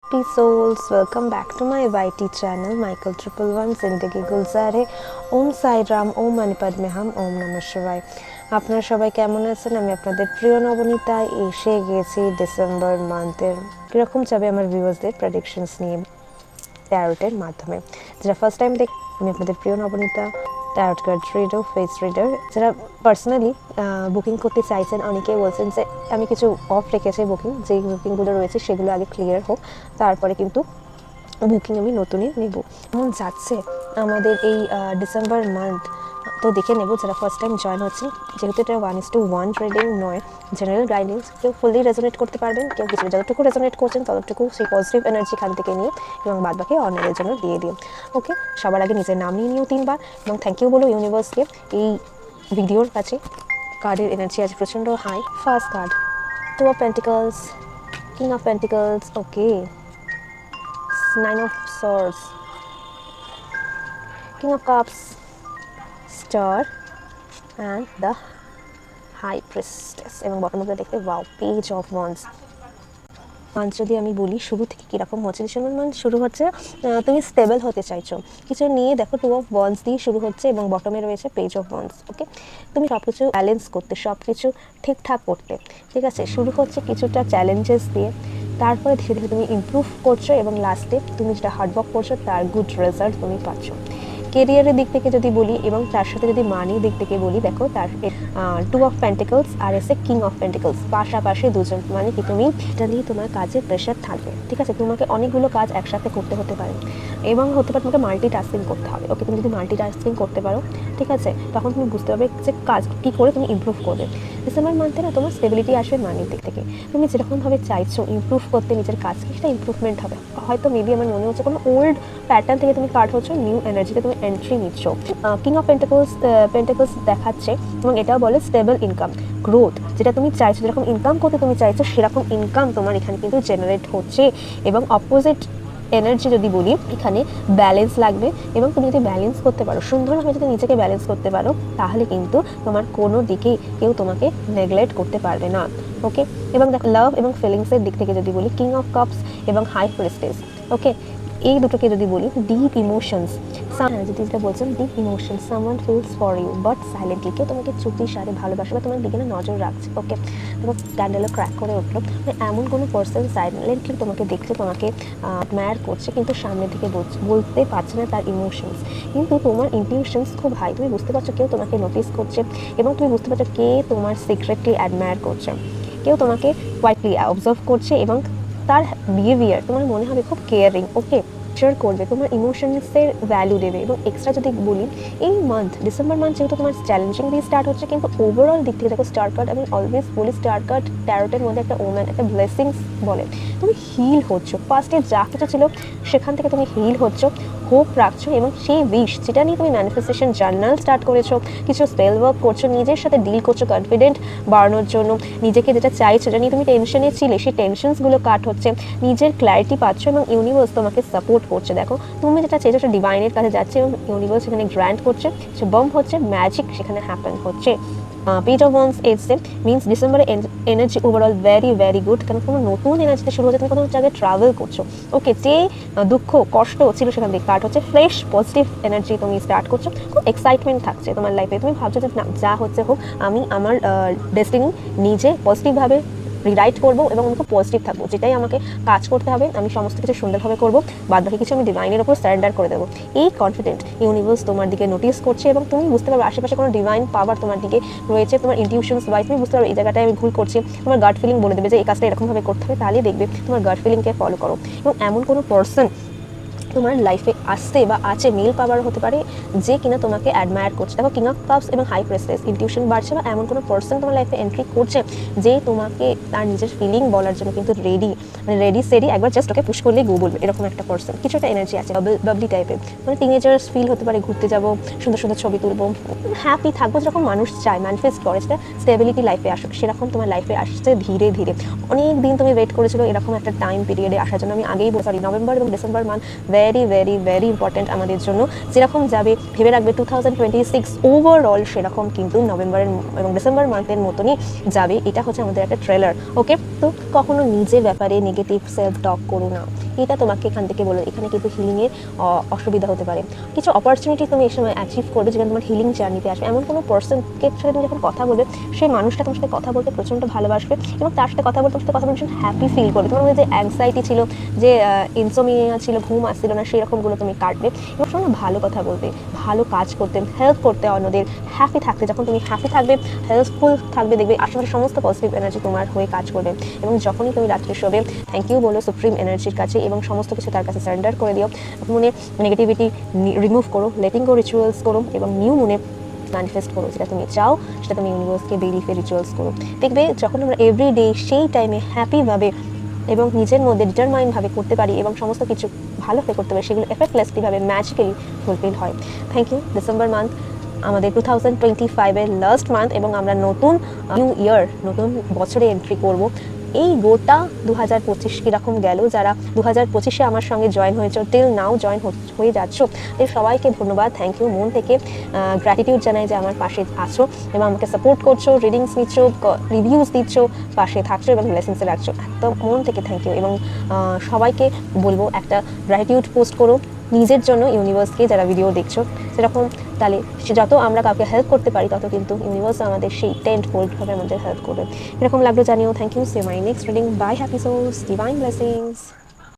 Peace souls, welcome back to my YT channel Michael 111 जिंदगी गुलजार है। ओम साई राम, ओम मणिपद में हम, ओम नमः शिवाय। আপনারা সবাই কেমন আছেন? আমি আপনাদের প্রিয় নবনীতা এসে গেছি ডিসেম্বর মান্থের কীরকম যাবে আমার ভিউয়ার্সদের প্রেডিকশনস নিয়ে ট্যারোটের মাধ্যমে। যারা ফার্স্ট টাইম আমি আপনাদের প্রিয় Nabanita, tarot card reader, face reader. যারা পার্সোনালি বুকিং করতে চাইছেন, অনেকেই বলছেন যে আমি কিছু অফ রেখেছি বুকিং, যেই বুকিংগুলো রয়েছে সেগুলো আগে ক্লিয়ার হোক, তারপরে কিন্তু বুকিং আমি নতুনই নেব। এমন যাচ্ছে আমাদের এই ডিসেম্বর মান্থ, তো দেখে নেব যারা ফার্স্ট টাইম জয়েন হচ্ছেন। যেহেতু এটা 1:1 ট্রেডিং নয়, জেনারেল গাইডেন্স, কেউ ফুললি রেজোনেট করতে পারবেন, কেউ কিছু যতটুকু রেজোনেট করছেন ততটুকু সেই পজিটিভ এনার্জি খান থেকে নিয়ে এবং বাদ বাকি অন্যদের জন্য দিয়ে দিন। ওকে, সবার আগে নিজের নাম নিয়ে নিও 3 বার এবং থ্যাংক ইউ বলো ইউনিভার্সকে। এই ভিডিওর কাছে কার্ডের এনার্জি আছে প্রচণ্ড high. First card, 2 of pentacles, king of pentacles, okay, 9 of swords, king of cups, star and the high priestess এবং বটম অফ দ্য দেখতে wow, page of wands. Month যদি আমি বলি শুরু থেকে কীরকম হচ্ছে, ডিসেম্বর মান্থ শুরু হচ্ছে, তুমি স্টেবল হতে চাইছো কিছু নিয়ে, দেখো 2 of wands দিয়ে শুরু হচ্ছে এবং বটমে রয়েছে পেজ অফ ওয়ান্স। ওকে, তুমি সব কিছু ব্যালেন্স করতে, সব কিছু ঠিকঠাক করতে, ঠিক আছে। শুরু হচ্ছে কিছুটা চ্যালেঞ্জেস দিয়ে, তারপরে ধীরে ধীরে তুমি ইমপ্রুভ করছো এবং লাস্টে তুমি যেটা হার্ডওয়ার্ক করছো তার গুড রেজাল্ট তুমি পাচ্ছ। কেরিয়ারের দিক থেকে যদি বলি এবং তার সাথে যদি মানির দিক থেকে বলি, দেখো তার 2 of পেন্টিকলস আর এসে কিং অফ পেন্টিকলস, পাশাপাশি দুজন, মানে কি তুমি এটা নিয়ে তোমার কাজে প্রেশার থাকবে, ঠিক আছে। তোমাকে অনেকগুলো কাজ একসাথে করতে হতে পারে এবং হতে পারে তোমাকে মাল্টিটাস্কিং করতে হবে। ওকে, তুমি যদি মাল্টিটাস্কিং করতে পারো, ঠিক আছে, তখন তুমি বুঝতে পারবে যে কাজ কী করে তুমি ইমপ্রুভ করবে। ডিসেম্বর মান্থে না তোমার স্টেবিলিটি আসবে মানির দিক থেকে। তুমি যেরকমভাবে চাইছো ইমপ্রুভ করতে নিজের কাজকে, সেটা ইমপ্রুভমেন্ট হবে। হয়তো মেবি আমার মনে হচ্ছে কোনো ওল্ড প্যাটার্ন থেকে তুমি কাট হচ্ছ, নিউ এনার্জিতে তুমি এন্ট্রি নিচ্ছ। কিং অফ পেন্টিকলস দেখাচ্ছে এবং এটাও বলে স্টেবল ইনকাম, গ্রোথ, যেটা তুমি চাইছো, যেরকম ইনকাম করতে তুমি চাইছো সেরকম ইনকাম তোমার এখানে কিন্তু জেনারেট হচ্ছে। এবং অপোজিট এনার্জি যদি বলি, এখানে ব্যালেন্স লাগবে এবং তুমি যদি ব্যালেন্স করতে পারো, সুন্দরভাবে যদি নিজেকে ব্যালেন্স করতে পারো, তাহলে কিন্তু তোমার কোনো দিকেই কেউ তোমাকে নেগলেক্ট করতে পারবে না। ওকে, এবং দেখো লাভ এবং ফিলিংসের দিক থেকে যদি বলি, কিং অফ কাপস এবং হাই প্রিস্টেস, ওকে, এই দুটোকে যদি বলি ডিপ ইমোশনস, যদি যেটা বলছেন deep emotions, someone feels for you but silently, কেউ তোমাকে চুপি সারে ভালোবাসে বা তোমার দিকে নজর রাখছে। ওকে, এবং ক্যান্ডেলও ক্র্যাক করে উঠলো, মানে এমন কোনো পার্সন সাইলেন্টলি তোমাকে দেখছে, তোমাকে অ্যাডমায়ার করছে, কিন্তু সামনে থেকে বলতে পারছে না তার ইমোশনস, কিন্তু তোমার ইনটিউশনস খুব হাই। তুমি বুঝতে পারছো কেউ তোমাকে নোটিস করছে এবং তুমি বুঝতে পারছো কে তোমার সিক্রেটলি অ্যাডমায়ার করছে, কেউ তোমাকে কোয়াইটলি অবজার্ভ করছে এবং তার বিহেভিয়ার তোমার মনে হবে খুব কেয়ারিং। ওকে, শেয়ার করবে, তোমার ইমোশনসের ভ্যালু দেবে। এবং এক্সট্রা যদি বলি, এই মান্থ ডিসেম্বর মান্থ যেহেতু তোমার চ্যালেঞ্জিং দিয়ে স্টার্ট হচ্ছে, কিন্তু ওভারঅল দিক থেকে দেখো স্টার কার্ড, আমি অলওয়েজ বলি স্টার কার্ড ট্যারোটের মধ্যে একটা ওম্যান, একটা ব্লেসিংস বলে। তুমি হিল হচ্ছ, ফার্স্টে যা কিছু ছিল সেখান থেকে তুমি হিল হচ্ছ, হোপ রাখছো এবং সেই উইশ যেটা নিয়ে তুমি ম্যানিফেস্টেশন জার্নাল স্টার্ট করেছো, কিছু স্পেল ওয়ার্ক করছো, নিজের সাথে ডিল করছো কনফিডেন্ট বাড়ানোর জন্য, নিজেকে যেটা চাইছো, যেটা নিয়ে তুমি টেনশনে ছিলে সেই টেনশনসগুলো কাট হচ্ছে, নিজের ক্ল্যারিটি পাচ্ছ এবং ইউনিভার্স তোমাকে সাপোর্ট করছে। দেখো তুমি যেটা চেয়েছো সেটা ডিভাইনের কাছে যাচ্ছে এবং ইউনিভার্স সেখানে গ্র্যান্ট করছে, সে বম হচ্ছে, ম্যাজিক সেখানে হ্যাপেন হচ্ছে। পেজ অফ ওয়ান্স এসছে, মিনস ডিসেম্বরে energy overall very very good, কারণ কোনো নতুন এনার্জিতে শুরু হচ্ছে, তুমি কোনো জায়গায় ট্রাভেল করছো। ওকে, যে দুঃখ কষ্ট ছিল সেখান থেকে কাট হচ্ছে, ফ্রেশ পজিটিভ এনার্জি তুমি স্টার্ট করছো, খুব এক্সাইটমেন্ট থাকছে তোমার লাইফে। তুমি ভাবছো যে না, যা হচ্ছে হোক, আমি আমার ডেস্টিনি নিজে পজিটিভভাবে রিরাইট করবো এবং আমি খুব পজিটিভ থাকবো, যেটাই আমাকে কাজ করতে হবে আমি সমস্ত কিছু সুন্দরভাবে করবো, বাদ বাকি কিছু আমি ডিভাইনের ওপর সারেন্ডার করে দেবো। এই কনফিডেন্ট ইউনিভার্স তোমার দিকে নোটিস করছে এবং তুমি বুঝতে পারবে আশেপাশে কোনো ডিভাইন পাওয়ার তোমার দিকে রয়েছে। তোমার ইনটিউশনস ওয়াইজ তুমি বুঝতে পারবে এই জায়গাটায় আমি ভুল করছি, তোমার গাট ফিলিং বলে দেবে যে এই কাজটা এরকমভাবে করতে হবে, তাহলে দেখবে তোমার গাট ফিলিংকে ফলো করো। এবং এমন কোনো পার্সন তোমার লাইফে আসছে বা আছে, মেল পাওয়ার হতে পারে, যে কিনা তোমাকে অ্যাডমায়ার করছে। দেখো কিং অফ কাপস এবং হাই প্রেস্টেস, ইনটিউশন বাড়ছে বা এমন কোনো পার্সন তোমার লাইফে এন্ট্রি করছে যে তোমাকে তার নিজের ফিলিং বলার জন্য কিন্তু রেডি, মানে রেডি সেডি, একবার জাস্ট ওকে পুশ করলেই গো বলবে, এরকম একটা পার্সন। কিছু একটা এনার্জি আছে বাবলি টাইপের, মানে টিনেজার্স ফিল হতে পারে, ঘুরতে যাবো, সুন্দর সুন্দর ছবি তুলবো, হ্যাপি থাকবো, যেরকম মানুষ চায় ম্যানিফেস্ট করে, সেটা স্টেবিলিটি লাইফে আসুক, সেরকম তোমার লাইফে আসছে ধীরে ধীরে। অনেক দিন তুমি ওয়েট করেছিল এরকম একটা টাইম পিরিয়ডে আসার জন্য। আমি আগেই সরি, নভেম্বর এবং December month very very very important আমাদের জন্য। যেরকম যাবে ভেবে রাখবে 2026 ওভারঅল সেরকম কিন্তু নভেম্বরের এবং ডিসেম্বর মান্থের মতনই যাবে। এটা হচ্ছে আমাদের একটা ট্রেলার। ওকে, তো কখনো নিজের ব্যাপারে নেগেটিভ সেলফ টক করো না, এটা তোমাকে এখান থেকে বলো এখানে কিন্তু হিলিংয়ের অসুবিধা হতে পারে। কিছু অপরচুনিটি তুমি এই সময় অ্যাচিভ করবে যেখানে তোমার হিলিং জার্নিতে আসবে। এমন কোনো পার্সনকে সাথে তুমি যখন কথা বলবে সেই মানুষটা তোমার সাথে কথা বলতে প্রচণ্ড ভালোবাসবে এবং তার সাথে কথা বলতে তোমার সাথে কথা বলতে হ্যাপি ফিল করবে। তোমার মধ্যে যে অ্যাংজাইটি ছিল, যে ইনসোমিয়া ছিল, ঘুম আসছিল না, সেই রকমগুলো তুমি কাটবে এবং সঙ্গে ভালো কথা বলবে, ভালো কাজ করতে, হেল্প করতে অন্যদের, হ্যাপি থাকতে। যখন তুমি হ্যাপি থাকবে, হেল্পফুল থাকবে, দেখবে আশেপাশে সমস্ত পজিটিভ এনার্জি তোমার হয়ে কাজ করবে। এবং যখনই তুমি রাত্রে শোবে থ্যাংক ইউ বলো সুপ্রিম এনার্জির কাছে এবং সমস্ত কিছু তার কাছে সারেন্ডার করে দিও। মনে নেগেটিভিটি রিমুভ করো, লেটিং গো রিচুয়ালস করো এবং নিউ মনে ম্যানিফেস্ট করো যেটা তুমি চাও, সেটা তুমি ইউনিভার্সকে বিলিফে রিচুয়ালস করো। দেখবে যখন আমরা এভরিডে সেই টাইমে হ্যাপিভাবে এবং নিজের মধ্যে ডিটারমাইন্ডভাবে করতে পারি এবং সমস্ত কিছু ভালোভাবে করতে পারি, সেগুলো এফেক্টলেসলিভাবে ম্যাজিক্যালি ফুলফিল হয়। Thank you. ডিসেম্বর মান্থ আমাদের 2025-এর লাস্ট মান্থ এবং আমরা নতুন নিউ ইয়ার, নতুন বছরে এন্ট্রি করব। এই গোটা 2025 কীরকম গেল, যারা 2025-এ আমার সঙ্গে জয়েন হয়েছে, টিল নাও জয়েন হয়ে যাচ্ছ, এই সবাইকে ধন্যবাদ, থ্যাংক ইউ। মন থেকে গ্র্যাটিটিউড জানাই যে আমার পাশে আছো এবং আমাকে সাপোর্ট করছো, রিডিংস নিচ্ছ, রিভিউজ দিচ্ছ, পাশে থাকছো এবং ব্লেসিংসে রাখছো। একদম মন থেকে থ্যাংক ইউ। এবং সবাইকে বলবো একটা গ্র্যাটিটিউড পোস্ট করো নিজের জন্য, ইউনিভার্সকে যারা ভিডিও দেখছো সেরকম, তাহলে যত আমরা কাউকে হেল্প করতে পারি তত কিন্তু ইউনিভার্স আমাদের সেই টেন্টফোল্ডভাবে আমাদের হেল্প করবে। এরকম লাগলো জানিও। Thank you. See my next reading. Bye, happy souls, divine blessings.